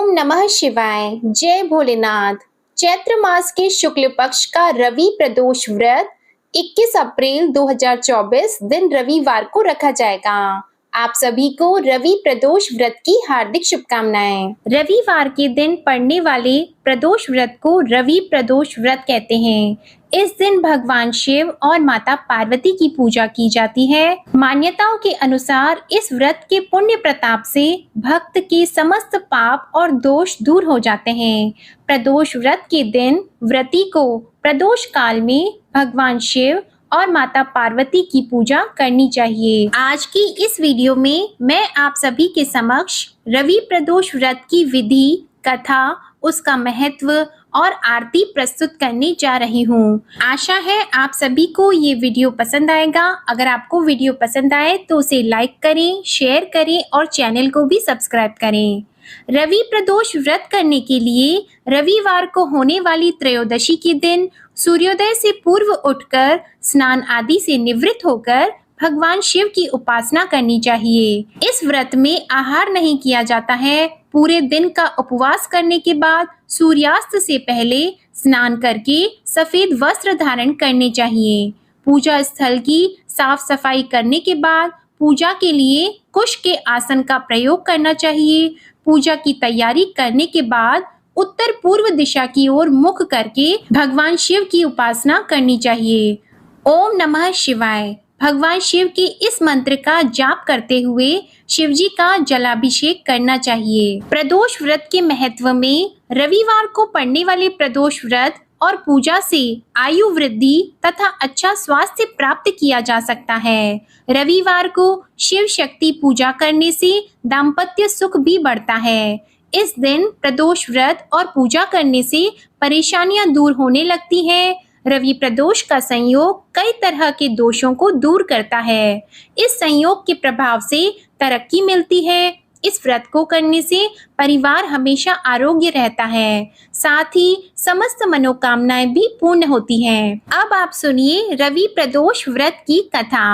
नमः शिवाय। जय भोलेनाथ। चैत्र मास के शुक्ल पक्ष का रवि प्रदोष व्रत 21 अप्रैल 2024 दिन रविवार को रखा जाएगा। आप सभी को रवि प्रदोष व्रत की हार्दिक शुभकामनाएं। रविवार के दिन पड़ने वाले प्रदोष व्रत को रवि प्रदोष व्रत कहते हैं। इस दिन भगवान शिव और माता पार्वती की पूजा की जाती है। मान्यताओं के अनुसार इस व्रत के पुण्य प्रताप से भक्त के समस्त पाप और दोष दूर हो जाते हैं। प्रदोष व्रत के दिन व्रती को प्रदोष काल में भगवान शिव और माता पार्वती की पूजा करनी चाहिए। आज की इस वीडियो में मैं आप सभी के समक्ष रवि प्रदोष व्रत की विधि, कथा, उसका महत्व और आरती प्रस्तुत करने जा रही हूँ। आशा है आप सभी को ये वीडियो पसंद आएगा। अगर आपको वीडियो पसंद आए तो उसे लाइक करें, शेयर करें और चैनल को भी सब्सक्राइब करें। रवि प्रदोष व्रत करने के लिए रविवार को होने वाली त्रयोदशी के दिन सूर्योदय से पूर्व उठकर स्नान आदि से निवृत्त होकर भगवान शिव की उपासना करनी चाहिए। इस व्रत में आहार नहीं किया जाता है। पूरे दिन का उपवास करने के बाद सूर्यास्त से पहले स्नान करके सफेद वस्त्र धारण करने चाहिए। पूजा स्थल की साफ सफाई करने के बाद पूजा के लिए कुश के आसन का प्रयोग करना चाहिए। पूजा की तैयारी करने के बाद उत्तर पूर्व दिशा की ओर मुख करके भगवान शिव की उपासना करनी चाहिए। ओम नमः शिवाय। भगवान शिव के इस मंत्र का जाप करते हुए शिव जी का जलाभिषेक करना चाहिए। प्रदोष व्रत के महत्व में रविवार को पड़ने वाले प्रदोष व्रत और पूजा से आयु वृद्धि तथा अच्छा स्वास्थ्य प्राप्त किया जा सकता है। रविवार को शिव शक्ति पूजा करने से दाम्पत्य सुख भी बढ़ता है। इस दिन प्रदोष व्रत और पूजा करने से परेशानियां दूर होने लगती हैं। रवि प्रदोष का संयोग कई तरह के दोषों को दूर करता है। इस संयोग के प्रभाव से तरक्की मिलती है। इस व्रत को करने से परिवार हमेशा आरोग्य रहता है, साथ ही समस्त मनोकामनाएं भी पूर्ण होती हैं। अब आप सुनिए रवि प्रदोष व्रत की कथा।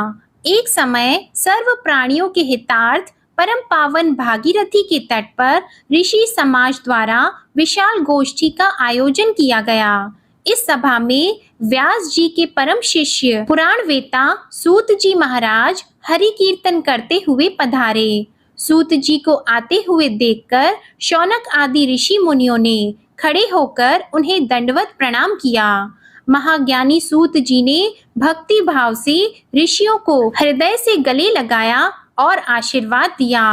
एक समय सर्व प्राणियों के हितार्थ परम पावन भागीरथी के तट पर ऋषि समाज द्वारा विशाल गोष्ठी का आयोजन किया गया। इस सभा में व्यास जी के परम शिष्य पुराण वेता सूत जी महाराज हरि कीर्तन करते हुए पधारे। सूत जी को आते हुए देखकर शौनक आदि ऋषि मुनियों ने खड़े होकर उन्हें दंडवत प्रणाम किया। महाज्ञानी सूत जी ने भक्ति भाव से ऋषियों को हृदय से गले लगाया और आशीर्वाद दिया।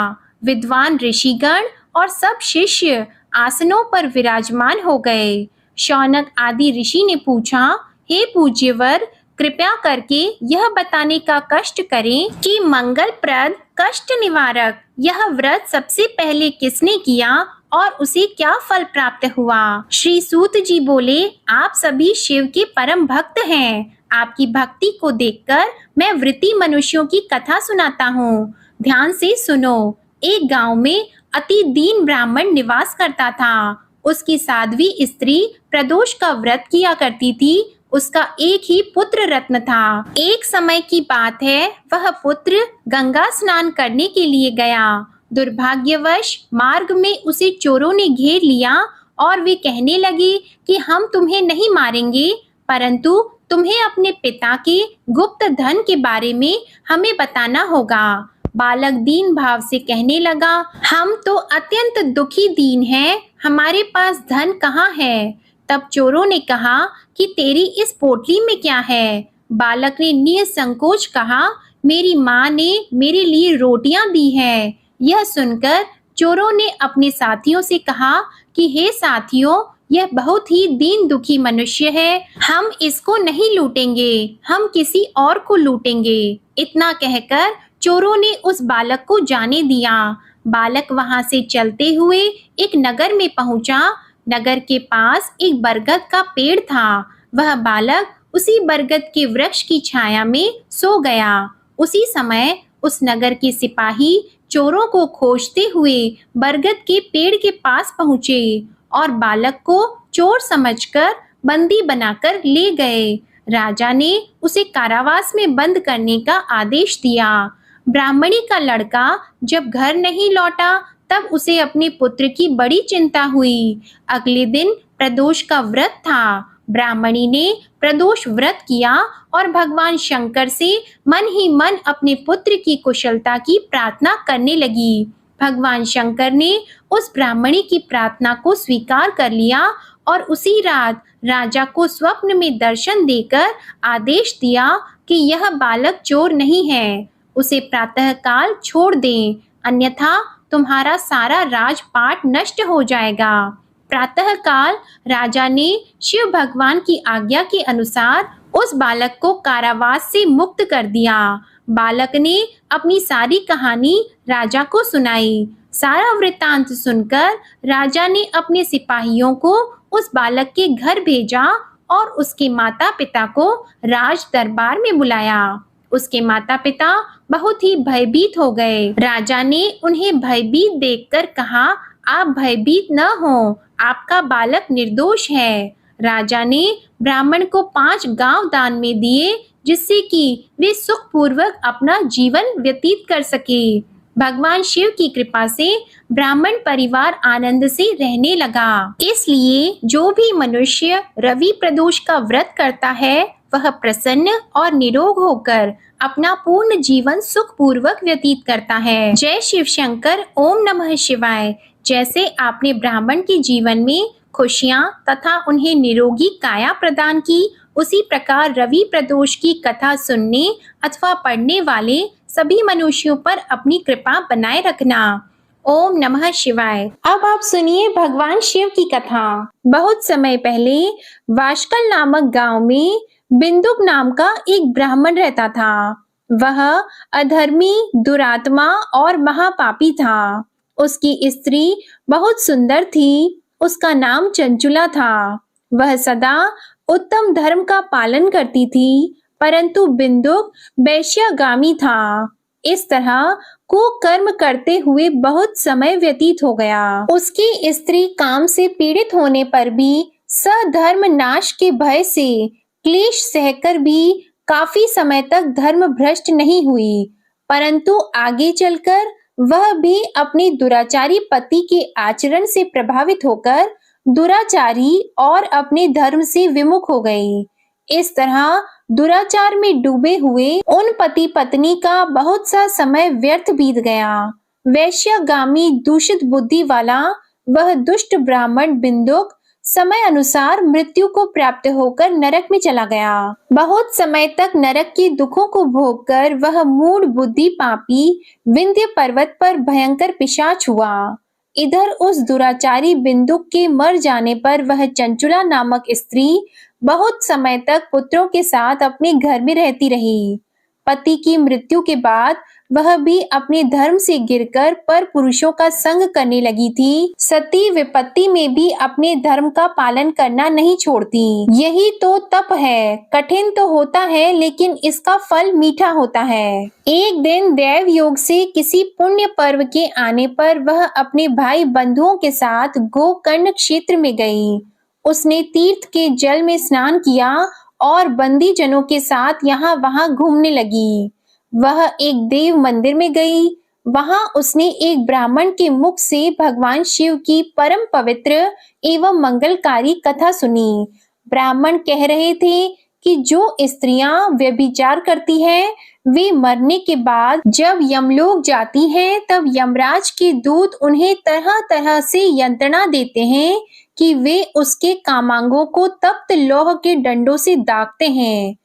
विद्वान ऋषिगण और सब शिष्य आसनों पर विराजमान हो गए। शौनक आदि ऋषि ने पूछा, हे पूज्यवर, कृपया करके यह बताने का कष्ट करें कि मंगलप्रद कष्ट निवारक यह व्रत सबसे पहले किसने किया और उसे क्या फल प्राप्त हुआ। श्री सूत जी बोले, आप सभी शिव के परम भक्त हैं। आपकी भक्ति को देखकर मैं वृत्ति मनुष्यों की कथा सुनाता हूँ। ध्यान से सुनो। एक गांव में अति दीन ब्राह्मण निवास करता था। उसकी साध्वी स्त्री प्रदोष का व्रत किया करती थी। उसका एक ही पुत्र रत्न था। एक समय की बात है, वह पुत्र गंगा स्नान करने के लिए गया। दुर्भाग्यवश मार्ग में उसे चोरों ने घेर लिया और वे कहने लगे कि हम तुम्हें नहीं मारेंगे, परंतु तुम्हें अपने पिता के गुप्त धन के बारे में हमें बताना होगा। बालक दीन भाव से कहने लगा, हम तो अत्यंत दुखी दीन हैं, हमारे पास धन कहाँ है। तब चोरों ने कहा कि तेरी इस पोटली में क्या है। बालक ने निसंकोच कहा, मेरी माँ ने मेरे लिए रोटियां दी हैं। यह सुनकर चोरों ने अपने साथियों से कहा कि हे साथियों, यह बहुत ही दीन दुखी मनुष्य है, हम इसको नहीं लूटेंगे, हम किसी और को लूटेंगे। इतना कहकर चोरों ने उस बालक को जाने दिया। बालक वहां से चलते हुए एक नगर में पहुंचा। नगर के पास एक बरगद का पेड़ था। वह बालक उसी बरगद के वृक्ष की छाया में सो गया। उसी समय उस नगर के सिपाही चोरों को खोजते हुए बरगद के पेड़ के पास पहुंचे और बालक को चोर समझकर बंदी बनाकर ले गए। राजा ने उसे कारावास में बंद करने का आदेश दिया। ब्राह्मणी का लड़का जब घर नहीं लौटा तब उसे अपने पुत्र की बड़ी चिंता हुई। अगले दिन प्रदोष का व्रत था। ब्राह्मणी ने प्रदोष व्रत किया और भगवान शंकर से मन ही मन अपने पुत्र की कुशलता की प्रार्थना करने लगी। भगवान शंकर ने उस ब्राह्मणी की प्रार्थना को स्वीकार कर लिया और उसी रात राजा को स्वप्न में दर्शन देकर आदेश दिया कि यह बालक चोर नहीं है, उसे प्रातःकाल छोड़ दें, अन्यथा तुम्हारा सारा राजपाट नष्ट हो जाएगा। प्रातःकाल राजा ने शिव भगवान की आज्ञा के अनुसार उस बालक को कारावास से मुक्त कर दिया। बालक ने अपनी सारी कहानी राजा को सुनाई। सारा वृत्तांत सुनकर राजा ने अपने सिपाहियों को उस बालक के घर भेजा और उसके माता पिता को राज दरबार में बुलाया। उसके माता पिता बहुत ही भयभीत हो गए। राजा ने उन्हें भयभीत देखकर कहा, आप भयभीत न हो, आपका बालक निर्दोष है। राजा ने ब्राह्मण को 5 गांव दान में दिए, जिससे कि वे सुखपूर्वक अपना जीवन व्यतीत कर सके। भगवान शिव की कृपा से ब्राह्मण परिवार आनंद से रहने लगा। इसलिए जो भी मनुष्य रवि प्रदोष का व्रत करता है, वह प्रसन्न और निरोग होकर अपना पूर्ण जीवन सुखपूर्वक व्यतीत करता है। जय शिव शंकर। ओम नमः शिवाय। जैसे आपने ब्राह्मण के जीवन में खुशियां तथा उन्हें निरोगी काया प्रदान की, उसी प्रकार रवि प्रदोष की कथा सुनने अथवा पढ़ने वाले सभी मनुष्यों पर अपनी कृपा बनाए रखना। ओम नमः शिवाय। अब आप सुनिए भगवान शिव की कथा। बहुत समय पहले वाशकल नामक गांव में बिंदुक नाम का एक ब्राह्मण रहता था। वह अधर्मी, दुरात्मा और महापापी था। उसकी स्त्री बहुत सुंदर थी। उसका नाम चंचुला था। वह सदा उत्तम धर्म का पालन करती थी, परंतु बिंदुक वैश्यागामी था। इस तरह कुकर्म करते हुए बहुत समय व्यतीत हो गया। उसकी स्त्री काम से पीड़ित होने पर भी सधर्म नाश के भय से क्लेश सहकर भी काफी समय तक धर्म भ्रष्ट नहीं हुई, परंतु आगे चलकर वह भी अपने दुराचारी पति के आचरण से प्रभावित होकर दुराचारी और अपने धर्म से विमुख हो गई। इस तरह दुराचार में डूबे हुए उन पति पत्नी का बहुत सा समय व्यर्थ बीत गया। वैश्यागामी दूषित बुद्धि वाला वह दुष्ट ब्राह्मण बिंदुक समय अनुसार मृत्यु को प्राप्त होकर नरक में चला गया। बहुत समय तक नरक के दुखों को भोगकर वह मूढ़ बुद्धि पापी विंध्य पर्वत पर भयंकर पिशाच हुआ। इधर उस दुराचारी बिंदुक के मर जाने पर वह चंचुला नामक स्त्री बहुत समय तक पुत्रों के साथ अपने घर में रहती रही। पति की मृत्यु के बाद वह भी अपने धर्म से गिरकर पर पुरुषों का संग करने लगी थी। सती विपत्ति में भी अपने धर्म का पालन करना नहीं छोड़ती। यही तो तप है। कठिन तो होता है, लेकिन इसका फल मीठा होता है। एक दिन दैव योग से किसी पुण्य पर्व के आने पर वह अपने भाई बंधुओं के साथ गोकर्ण क्षेत्र में गई। उसने तीर्थ के जल में स्नान किया और बंदी जनों के साथ यहाँ वहां घूमने लगी। वह एक देव मंदिर में गई। वहां उसने एक ब्राह्मण के मुख से भगवान शिव की परम पवित्र एवं मंगलकारी कथा सुनी। ब्राह्मण कह रहे थे कि जो स्त्रियां व्यभिचार करती हैं, वे मरने के बाद जब यमलोक जाती हैं, तब यमराज के दूत उन्हें तरह तरह से यंत्रणा देते हैं कि वे उसके कामांगों को तप्त लौह के डंडों से दागते हैं।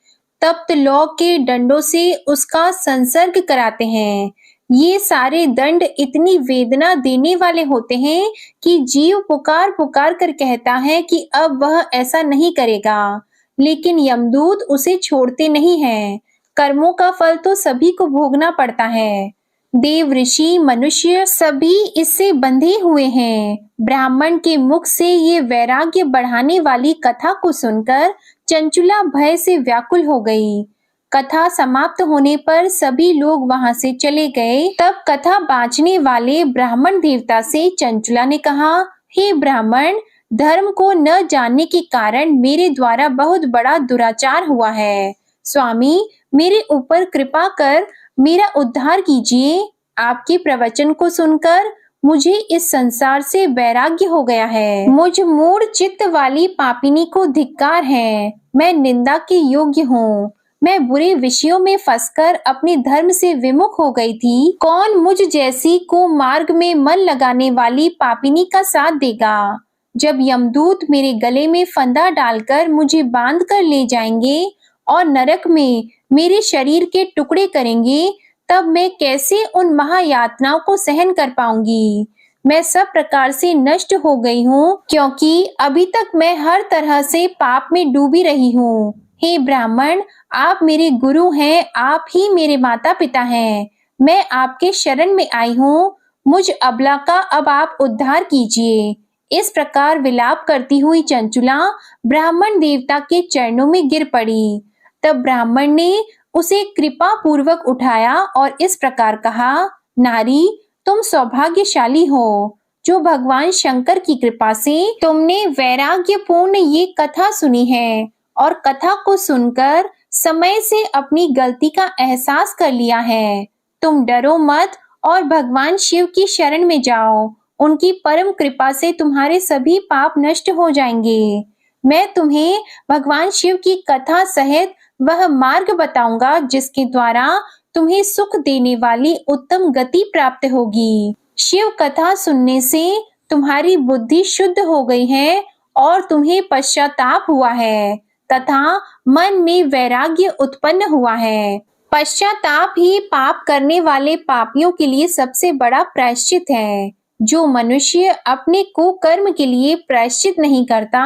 तप्त लौह के डंडों से उसका संसर्ग कराते हैं। ये सारे दंड इतनी वेदना देने वाले होते हैं कि जीव पुकार पुकार कर कहता है कि अब वह ऐसा नहीं करेगा, लेकिन यमदूत उसे छोड़ते नहीं हैं। कर्मों का फल तो सभी को भोगना पड़ता है। देव, ऋषि, मनुष्य सभी इससे बंधे हुए हैं। ब्राह्मण के मुख से ये वैराग्य बढ़ाने वाली कथा को सुनकर चंचुला भय से व्याकुल हो गई। कथा समाप्त होने पर सभी लोग वहां से चले गए। तब कथा बांचने वाले ब्राह्मण देवता से चंचुला ने कहा, हे ब्राह्मण, धर्म को न जानने के कारण मेरे द्वारा बहुत बड़ा दुराचार हुआ है। स्वामी, मेरे ऊपर कृपा कर मेरा उद्धार कीजिए। आपके प्रवचन को सुनकर मुझे इस संसार से वैराग्य हो गया है। मुझ मूढ़ चित्त वाली पापिनी को धिक्कार है। मैं निंदा के योग्य हूँ। मैं बुरे विषयों में फंसकर अपने धर्म से विमुख हो गई थी। कौन मुझ जैसी को मार्ग में मन लगाने वाली पापिनी का साथ देगा? जब यमदूत मेरे गले में फंदा डालकर मुझे बांध कर ले जाएंगे और नरक में मेरे शरीर के टुकड़े करेंगे, तब मैं कैसे उन महायातनाओं को सहन कर पाऊंगी? मैं सब प्रकार से नष्ट हो गई हूँ, क्योंकि अभी तक मैं हर तरह से पाप में डूबी रही हूँ। हे ब्राह्मण, आप मेरे गुरु हैं, आप ही मेरे माता पिता हैं। मैं आपके शरण में आई हूँ। मुझ अबला का अब आप उद्धार कीजिए। इस प्रकार विलाप करती हुई चंचुला ब्राह्मण देवता के चरणों में गिर पड़ी। तब ब्राह्मण ने उसे कृपा पूर्वक उठाया और इस प्रकार कहा, नारी, तुम सौभाग्यशाली हो, जो भगवान शंकर की कृपा से तुमने वैराग्यपूर्ण ये कथा सुनी है और कथा को सुनकर समय से अपनी गलती का एहसास कर लिया है। तुम डरो मत और भगवान शिव की शरण में जाओ। उनकी परम कृपा से तुम्हारे सभी पाप नष्ट हो जाएंगे। मैं तुम्हें भगवान शिव की कथा सहित वह मार्ग बताऊंगा जिसके द्वारा तुम्हें सुख देने वाली उत्तम गति प्राप्त होगी। शिव कथा सुनने से तुम्हारी बुद्धि शुद्ध हो गई है और तुम्हें पश्चाताप हुआ है तथा मन में वैराग्य उत्पन्न हुआ है। पश्चाताप ही पाप करने वाले पापियों के लिए सबसे बड़ा प्रायश्चित है। जो मनुष्य अपने कुकर्म के लिए प्रायश्चित नहीं करता,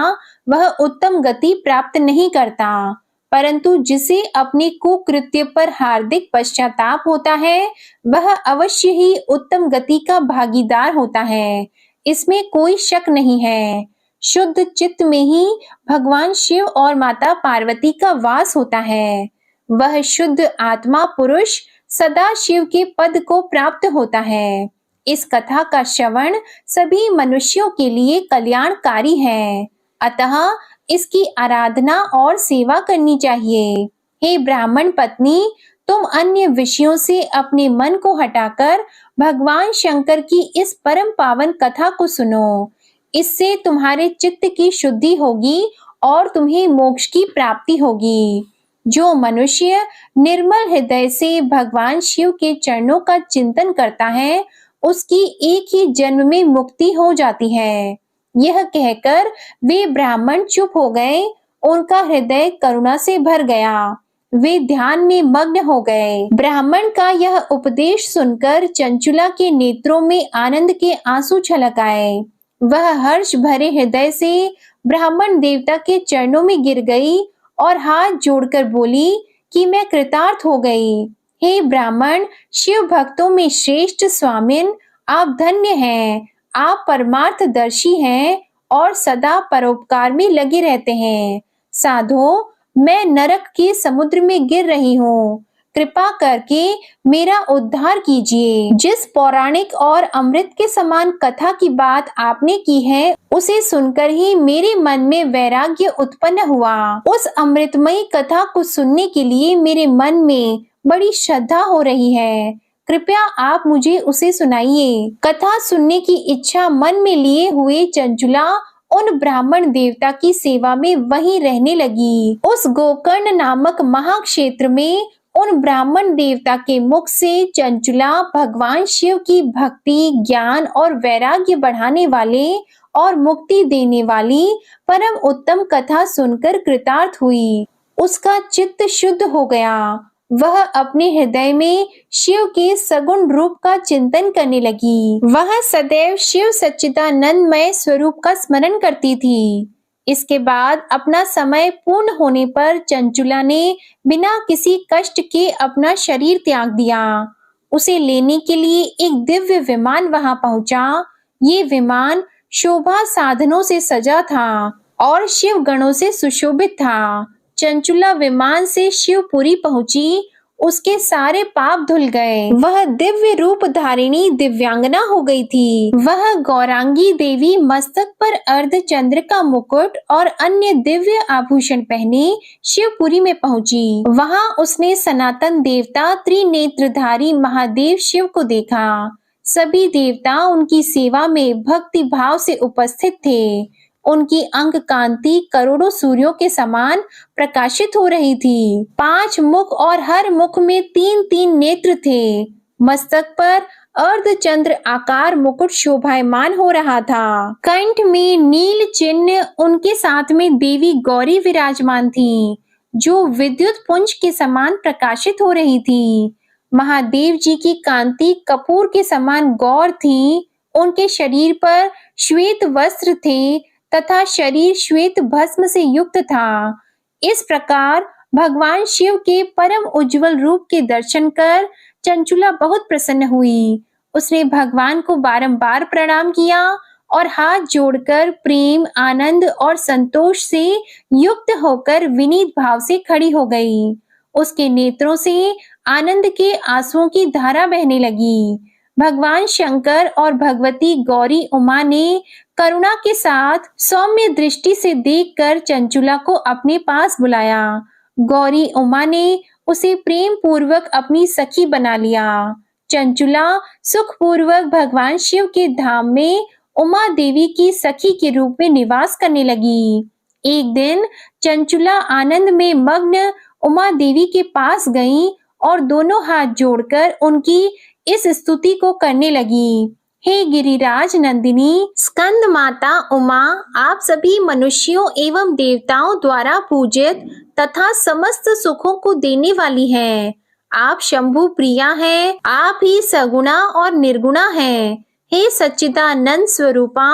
वह उत्तम गति प्राप्त नहीं करता, परंतु जिसे अपने कुकृत्य पर हार्दिक पश्चाताप होता है, वह अवश्य ही उत्तम गति का भागीदार होता है। इसमें कोई शक नहीं है। शुद्ध चित्त में ही भगवान शिव और माता पार्वती का वास होता है। वह शुद्ध आत्मा पुरुष सदा शिव के पद को प्राप्त होता है। इस कथा का श्रवण सभी मनुष्यों के लिए कल्याणकारी है, अतः इसकी आराधना और सेवा करनी चाहिए। हे ब्राह्मण पत्नी, तुम अन्य विषयों से अपने मन को हटाकर भगवान शंकर की इस परम पावन कथा को सुनो। इससे तुम्हारे चित्त की शुद्धि होगी और तुम्हें मोक्ष की प्राप्ति होगी। जो मनुष्य निर्मल हृदय से भगवान शिव के चरणों का चिंतन करता है, उसकी एक ही जन्म में मुक्ति हो जाती है। यह कहकर वे ब्राह्मण चुप हो गए। उनका हृदय करुणा से भर गया। वे ध्यान में मग्न हो गए। ब्राह्मण का यह उपदेश सुनकर चंचुला के नेत्रों में आनंद के आंसू छलक आए। वह हर्ष भरे हृदय से ब्राह्मण देवता के चरणों में गिर गई और हाथ जोड़कर बोली कि मैं कृतार्थ हो गई। हे ब्राह्मण, शिव भक्तों में श्रेष्ठ स्वामिन, आप धन्य हैं। आप परमार्थदर्शी हैं और सदा परोपकार में लगे रहते हैं। साधो, मैं नरक के समुद्र में गिर रही हूँ। कृपा करके मेरा उद्धार कीजिए। जिस पौराणिक और अमृत के समान कथा की बात आपने की है, उसे सुनकर ही मेरे मन में वैराग्य उत्पन्न हुआ। उस अमृतमयी कथा को सुनने के लिए मेरे मन में बड़ी श्रद्धा हो रही है। कृपया आप मुझे उसे सुनाइए। कथा सुनने की इच्छा मन में लिए हुए चंचुला उन ब्राह्मण देवता की सेवा में वहीं रहने लगी। उस गोकर्ण नामक महाक्षेत्र में उन ब्राह्मण देवता के मुख से चंचुला भगवान शिव की भक्ति, ज्ञान और वैराग्य बढ़ाने वाले और मुक्ति देने वाली परम उत्तम कथा सुनकर कृतार्थ हुई। उसका चित्त शुद्ध हो गया। वह अपने हृदय में शिव के सगुण रूप का चिंतन करने लगी। वह सदैव शिव सच्चिदानंदमय स्वरूप का स्मरण करती थी। इसके बाद अपना समय पूर्ण होने पर चंचुला ने बिना किसी कष्ट के अपना शरीर त्याग दिया। उसे लेने के लिए एक दिव्य विमान वहां पहुंचा। ये विमान शोभा साधनों से सजा था और शिव गणों से सुशोभित था। चंचुला विमान से शिवपुरी पहुंची। उसके सारे पाप धुल गए। वह दिव्य रूप धारिणी दिव्यांगना हो गई थी। वह गौरांगी देवी मस्तक पर अर्धचंद्र का मुकुट और अन्य दिव्य आभूषण पहने शिवपुरी में पहुंची। वहां उसने सनातन देवता त्रिनेत्रधारी महादेव शिव को देखा। सभी देवता उनकी सेवा में भक्ति भाव से उपस्थित थे। उनकी अंग कांति करोड़ों सूर्यों के समान प्रकाशित हो रही थी। 5 मुख और हर मुख में 3-3 नेत्र थे। मस्तक पर अर्धचंद्र आकार मुकुट शोभायमान हो रहा था। कंठ में नील चिन्ह, उनके साथ में देवी गौरी विराजमान थी, जो विद्युत पुंज के समान प्रकाशित हो रही थी। महादेव जी की कांति कपूर के समान गौर थी। उनके शरीर पर श्वेत वस्त्र थे तथा शरीर श्वेत भस्म से युक्त था। इस प्रकार भगवान शिव के परम उज्जवल रूप के दर्शन कर चंचुला बहुत प्रसन्न हुई। उसने भगवान को बारंबार प्रणाम किया और हाथ जोड़कर प्रेम, आनंद और संतोष से युक्त होकर विनीत भाव से खड़ी हो गई। उसके नेत्रों से आनंद के आंसुओं की धारा बहने लगी। भगवान शंकर और भगवती गौरी उमा ने करुणा के साथ सौम्य दृष्टि से देखकर चंचुला को अपने पास बुलाया। गौरी उमा ने उसे प्रेम पूर्वक अपनी सखी बना लिया। चंचुला सुखपूर्वक भगवान शिव के धाम में उमा देवी की सखी के रूप में निवास करने लगी। एक दिन चंचुला आनंद में मग्न उमा देवी के पास गई और दोनों हाथ जोड़कर उनकी इस स्तुति को करने लगी। हे गिरिराज नंदिनी स्कंद माता उमा, आप सभी मनुष्यों एवं देवताओं द्वारा पूजित तथा समस्त सुखों को देने वाली हैं। आप शंभु प्रिया हैं, आप ही सगुणा और निर्गुणा हैं। हे सच्चिदानंद स्वरूपा,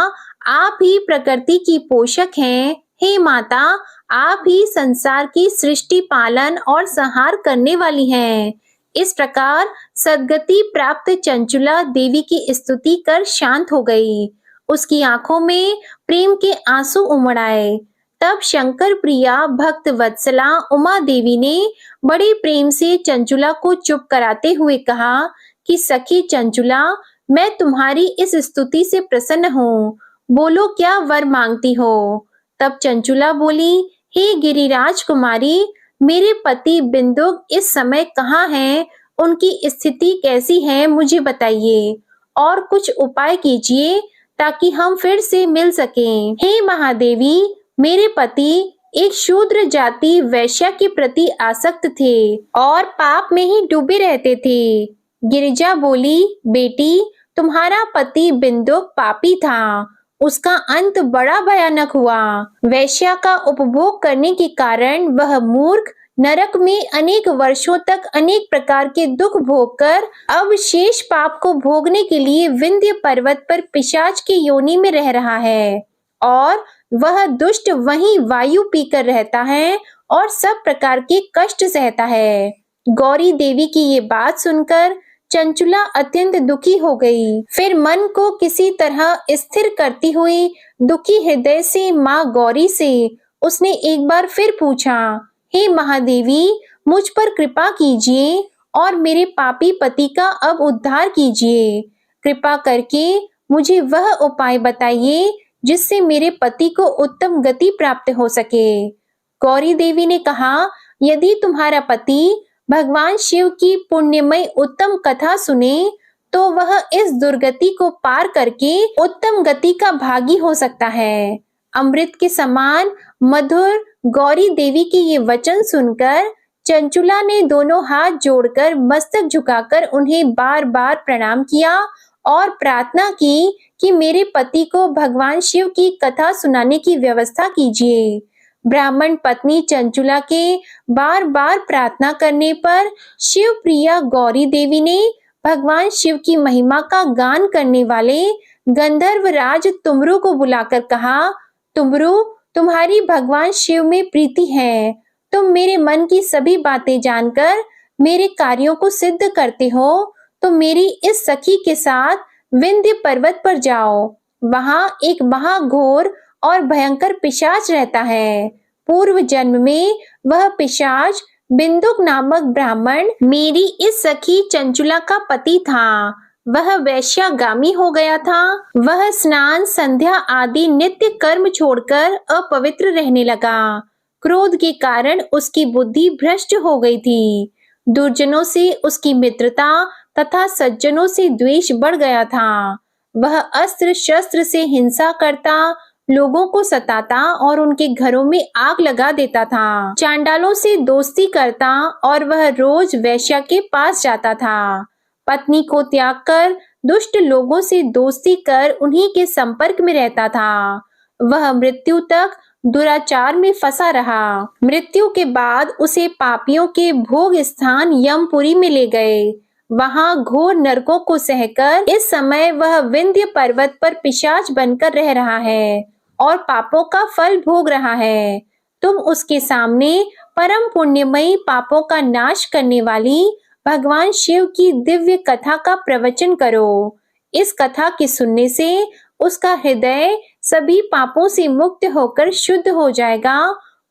आप ही प्रकृति की पोषक हैं। हे माता, आप ही संसार की सृष्टि, पालन और संहार करने वाली हैं। इस प्रकार सद्गति प्राप्त चंचुला देवी की स्तुति कर शांत हो गई। उसकी आंखों में प्रेम के आंसू उमड़ आए। तब शंकर प्रिया भक्त वत्सला उमा देवी ने बड़े प्रेम से चंचुला को चुप कराते हुए कहा कि सखी चंचुला, मैं तुम्हारी इस स्तुति से प्रसन्न हूँ। बोलो क्या वर मांगती हो? तब चंचुला बोली, हे गिरिराज कुमारी, मेरे पति बिंदुक इस समय कहाँ हैं? उनकी स्थिति कैसी है मुझे बताइए और कुछ उपाय कीजिए ताकि हम फिर से मिल सकें। हे महादेवी, मेरे पति एक शूद्र जाति वैश्या के प्रति आसक्त थे और पाप में ही डूबे रहते थे। गिरिजा बोली, बेटी, तुम्हारा पति बिंदुक पापी था। उसका अंत बड़ा भयानक हुआ। वैश्या का उपभोग करने के कारण वह मूर्ख नरक में अनेक वर्षों तक अनेक प्रकार के दुख भोगकर अब शेष पाप को भोगने के लिए विंध्य पर्वत पर पिशाच की योनि में रह रहा है और वह दुष्ट वहीं वायु पीकर रहता है और सब प्रकार के कष्ट सहता है। गौरी देवी की ये बात सुनकर चंचुला अत्यंत दुखी हो गई। फिर मन को किसी तरह स्थिर करती हुई दुखी हृदय से माँ गौरी से उसने एक बार फिर पूछा, हे महादेवी, मुझ पर कृपा कीजिए और मेरे पापी पति का अब उद्धार कीजिए। कृपा करके मुझे वह उपाय बताइए जिससे मेरे पति को उत्तम गति प्राप्त हो सके। गौरी देवी ने कहा, यदि तुम्हारा पति भगवान शिव की पुण्यमय उत्तम कथा सुने तो वह इस दुर्गति को पार करके उत्तम गति का भागी हो सकता है। अमृत के समान मधुर गौरी देवी के ये वचन सुनकर चंचुला ने दोनों हाथ जोड़कर मस्तक झुकाकर उन्हें बार बार प्रणाम किया और प्रार्थना की कि मेरे पति को भगवान शिव की कथा सुनाने की व्यवस्था कीजिए। ब्राह्मण पत्नी चंचुला के बार बार प्रार्थना करने पर शिव प्रिया गौरी देवी ने भगवान शिव की महिमा का गान करने वाले गंधर्व राज तुमरु को बुलाकर कहा, तुमरु, तुम्हारी भगवान शिव में प्रीति है। तुम मेरे मन की सभी बातें जानकर मेरे कार्यों को सिद्ध करते हो, तो मेरी इस सखी के साथ विंध्य पर्वत पर जाओ। वहां एक महाघोर और भयंकर पिशाच रहता है। पूर्व जन्म में वह पिशाच बिंदुक नामक ब्राह्मण मेरी इस सखी चंचुला का पति था। वह वैश्यागामी हो गया था। वह स्नान, संध्या आदि नित्य कर्म छोड़कर अपवित्र रहने लगा। क्रोध के कारण उसकी बुद्धि भ्रष्ट हो गई थी। दुर्जनों से उसकी मित्रता तथा सज्जनों से द्वेष बढ़ गया था। वह अस्त्र शस्त्र से हिंसा करता, लोगों को सताता और उनके घरों में आग लगा देता था। चांडालों से दोस्ती करता और वह रोज वेश्या के पास जाता था। पत्नी को त्याग कर दुष्ट लोगों से दोस्ती कर उन्हीं के संपर्क में रहता था। वह मृत्यु तक दुराचार में फंसा रहा। मृत्यु के बाद उसे पापियों के भोग स्थान यमपुरी में ले गए। वहां घोर नरकों को सहकर इस समय वह विंध्य पर्वत पर पिशाच बनकर रह रहा है और पापों का फल भोग रहा है। तुम उसके सामने परम पुण्यमयी पापों का नाश करने वाली भगवान शिव की दिव्य कथा का प्रवचन करो। इस कथा के सुनने से उसका हृदय सभी पापों से मुक्त होकर शुद्ध हो जाएगा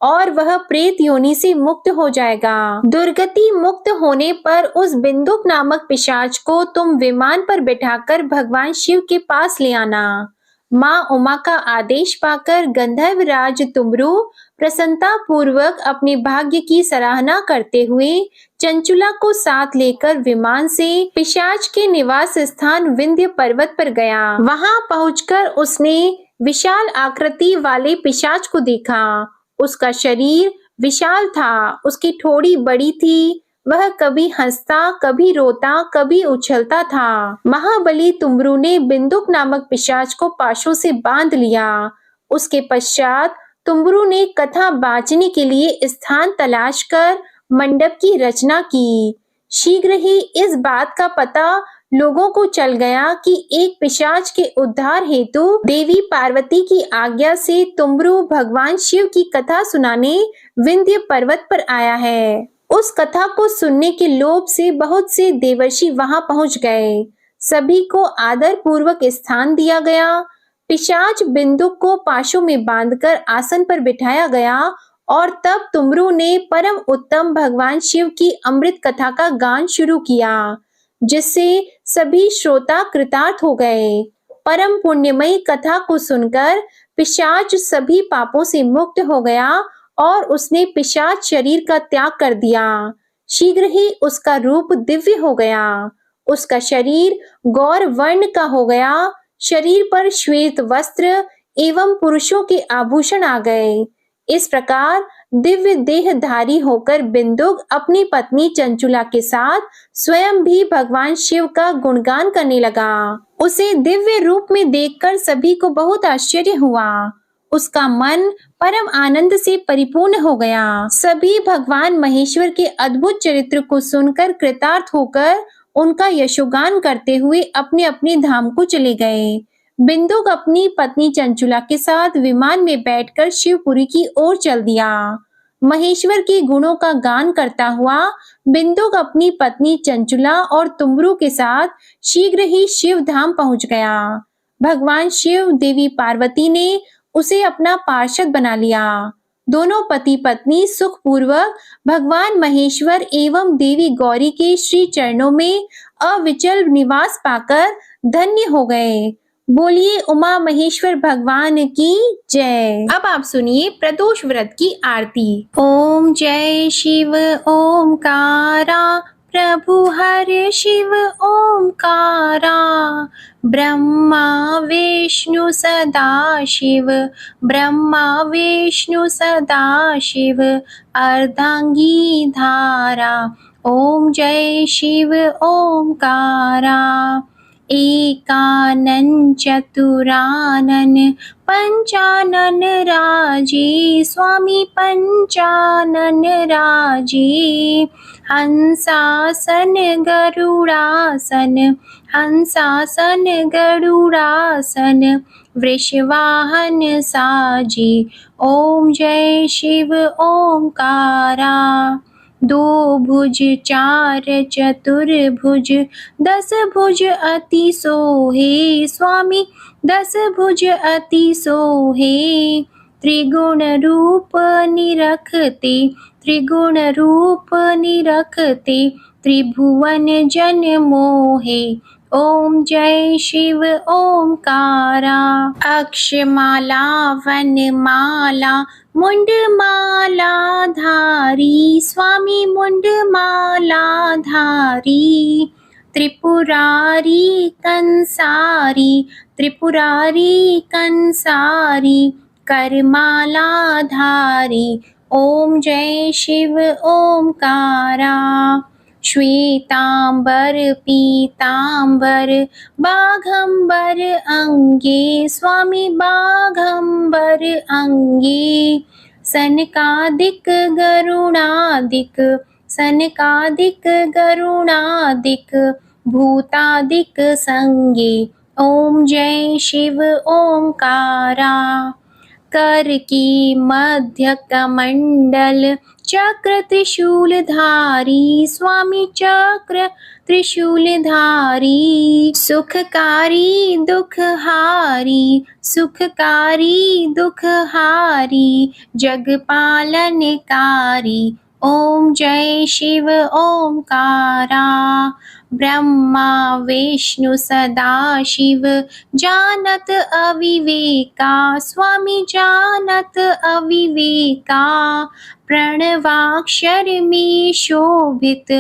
और वह प्रेत योनि से मुक्त हो जाएगा। दुर्गति मुक्त होने पर उस बिंदुक नामक पिशाच को तुम विमान पर बिठाकर भगवान शिव के पास ले आना। माँ उमा का आदेश पाकर गंधर्वराज तुमरू प्रसन्नता पूर्वक अपने भाग्य की सराहना करते हुए चंचुला को साथ लेकर विमान से पिशाच के निवास स्थान विंध्य पर्वत पर गया। वहां पहुंचकर उसने विशाल आकृति वाले पिशाच को देखा। उसका शरीर विशाल था, उसकी ठोड़ी बड़ी थी। वह कभी हंसता, कभी रोता, कभी उछलता था। महाबली तुमरू ने बिंदुक नामक पिशाच को पाशों से बांध लिया। उसके पश्चात तुमरू ने कथा बांचने के लिए स्थान तलाश कर मंडप की रचना की। शीघ्र ही इस बात का पता लोगों को चल गया कि एक पिशाच के उद्धार हेतु देवी पार्वती की आज्ञा से तुमरू भगवान शिव की कथा सुनाने विंध्य पर्वत पर आया है। उस कथा को सुनने के लोभ से बहुत से देवर्षि वहां पहुंच गए। सभी को आदर पूर्वक स्थान दिया गया। पिशाच बिंदुक को पाशों में बांधकर आसन पर बिठाया गया और तब तुमरू ने परम उत्तम भगवान शिव की अमृत कथा का गान शुरू किया, जिससे सभी श्रोता कृतार्थ हो गए। परम पुण्यमयी कथा को सुनकर पिशाच सभी पापों से मुक्त हो गया और उसने पिशाच शरीर का त्याग कर दिया। शीघ्र ही उसका रूप दिव्य हो गया। उसका शरीर गौर वर्ण का हो गया। शरीर पर श्वेत वस्त्र एवं पुरुषों के आभूषण आ गए। इस प्रकार दिव्य देहधारी होकर बिंदुक अपनी पत्नी चंचुला के साथ स्वयं भी भगवान शिव का गुणगान करने लगा। उसे दिव्य रूप में देखकर सभी को बहुत आश्चर्य हुआ। उसका मन परम आनंद से परिपूर्ण हो गया। सभी भगवान महेश्वर के अद्भुत चरित्र को सुनकर कृतार्थ होकर उनका यशोगान करते हुए अपने अपने धाम को चले गए। बिंदुक अपनी पत्नी चंचुला के साथ विमान में बैठकर शिवपुरी की ओर चल दिया। महेश्वर के गुणों का गान करता हुआ बिंदुक अपनी पत्नी चंचुला और तुमरू के साथ शीघ्र ही शिव धाम पहुंच गया। भगवान शिव देवी पार्वती ने उसे अपना पार्षद बना लिया। दोनों पति पत्नी सुखपूर्वक भगवान महेश्वर एवं देवी गौरी के श्री चरणों में अविचल निवास पाकर धन्य हो गए। बोलिए उमा महेश्वर भगवान की जय। अब आप सुनिए प्रदोष व्रत की आरती। ओम जय शिव ओमकारा, प्रभु हर शिव ओमकारा। ब्रह्मा विष्णु सदा शिव, ब्रह्मा विष्णु सदा शिव। अर्धांगी धारा, ओम जय शिव ओमकारा। एकानन चतुरानन पंचानन राजी, स्वामी पंचानन राजी। हंसासन गरुड़ासन, हंसासन गरुड़ासन। वृषवाहन साजी, ओम जय शिव ओमकारा। दो भुज चार चतुर्भुज, 10 भुज अति सोहे, स्वामी 10 भुज अति सोहे। त्रिगुण रूप निरखते, त्रिगुण रूप निरखते। त्रिभुवन जन मोहे, ओम जय शिव ओमकारा। अक्षमाला वनमाला, मुंडमाला धारी, स्वामी मुंडमाला धारी। त्रिपुरारी कंसारी, त्रिपुरारी कंसारी, करमालाधारी। ओम जय शिव ओमकारा। श्वेतांबर पीतांबर बाघंबर अंगे, स्वामी बाघंबर अंगे। सनकादिक गरुणादिक, सनकादिक गरुणादिक, भूतादिक संगे। ओम जय शिव ओमकारा। कर की मध्य कमंडल, चक्र त्रिशूलधारी, स्वामी चक्र त्रिशूलधारी। सुखकारी दुखहारी, सुखकारी दुखहारी, जगपालनकारी। ओम जय शिव ओमकारा। ब्रह्मा विष्णु सदाशिव, जानत अविवेका, स्वामी जानत अविवेका। प्रणवाक्षर में शोभित,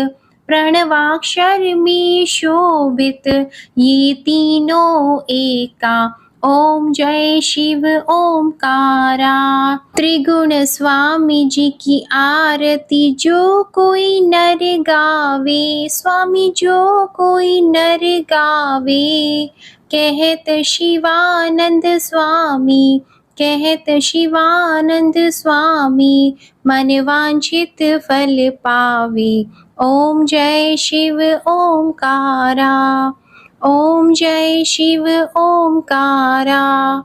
प्रणवाक्षर में शोभित, ये तीनों एका। ओम जय शिव ओमकारा। त्रिगुण स्वामी जी की आरती जो कोई नर गावे, स्वामी जो कोई नर गावे। कहत शिवानंद स्वामी, कहत शिवानंद स्वामी, मन वांछित फल पावे। ओम जय शिव ओमकारा। ओम जय शिव ओमकारा।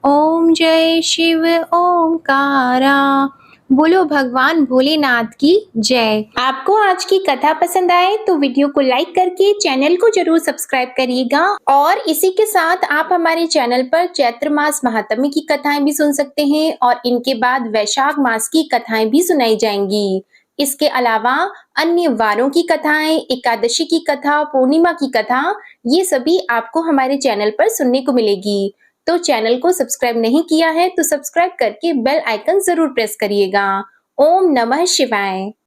ओम जय शिव ओमकारा। बोलो भगवान भोलेनाथ की जय। आपको आज की कथा पसंद आए तो वीडियो को लाइक करके चैनल को जरूर सब्सक्राइब करिएगा। और इसी के साथ आप हमारे चैनल पर चैत्र मास महात्म्य की कथाएं भी सुन सकते हैं और इनके बाद वैशाख मास की कथाएं भी सुनाई जाएंगी। इसके अलावा अन्य वारों की कथाएं, एकादशी की कथा, पूर्णिमा की कथा, ये सभी आपको हमारे चैनल पर सुनने को मिलेगी। तो चैनल को सब्सक्राइब नहीं किया है तो सब्सक्राइब करके बेल आइकन जरूर प्रेस करिएगा। ओम नमः शिवाय।